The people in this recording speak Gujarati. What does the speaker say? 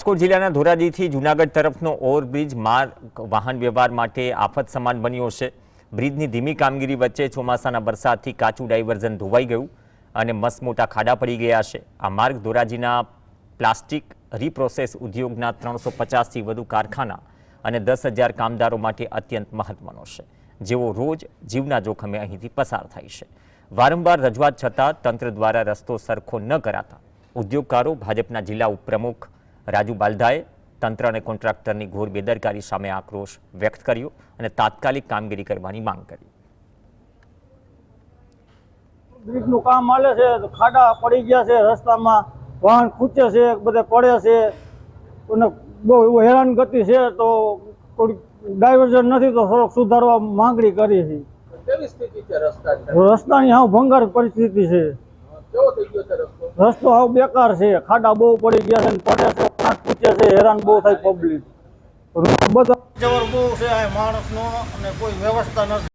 રાજકોટ જિલ્લાના ધોરાજીથી જૂનાગઢ તરફનો ઓવરબ્રિજ માર્ગ વાહન વ્યવહાર માટે આફત સમાન બન્યો છે। બ્રિજની ધીમી કામગીરી વચ્ચે ચોમાસાના વરસાદથી કાચું ડાયવર્ઝન ધોવાઈ ગયું અને મસમોટા ખાડા પડી ગયા છે। આ માર્ગ ધોરાજીના પ્લાસ્ટિક રીપ્રોસેસ ઉદ્યોગના 350થી વધુ કારખાના અને 10,000 કામદારો માટે અત્યંત મહત્વનો છે, જેઓ રોજ જીવના જોખમે અહીંથી પસાર થાય છે। વારંવાર રજૂઆત છતાં તંત્ર દ્વારા રસ્તો સરખો ન કરાતા ઉદ્યોગકારો ભાજપના જિલ્લા ઉપપ્રમુખ રાજુ બાલધાએ તંત્ર અને કોન્ટ્રાક્ટરની ઘોર બેદરકારી સામે આક્રોશ વ્યક્ત કર્યો અને તાત્કાલિક કામગીરી કરવાની માંગ કરી। બ્રિજનું કામ ચાલે છે, ખાડા પડી ગયા છે, રસ્તામાં વાહન ખૂંચે છે, બધે પડે છે અને બહુ હેરાનગતિ છે, તો થોડીક ડાયવર્ઝન નથી તો થોડોક સુધારવા માંગણી કરી છે। કેવી સ્થિતિ છે રસ્તાની? રસ્તાની હાવ ભંગાર પરિસ્થિતિ છે। કેવો થઈ ગયો છે રસ્તો? રસ્તો હાવ બેકાર છે, ખાડા બહુ પડી ગયા છે, પડે છે, વાહન ખૂંચે છે, હેરાન બહુ થાય પબ્લિક। બધા જવર બહુ છે આ માણસનો અને કોઈ વ્યવસ્થા નથી।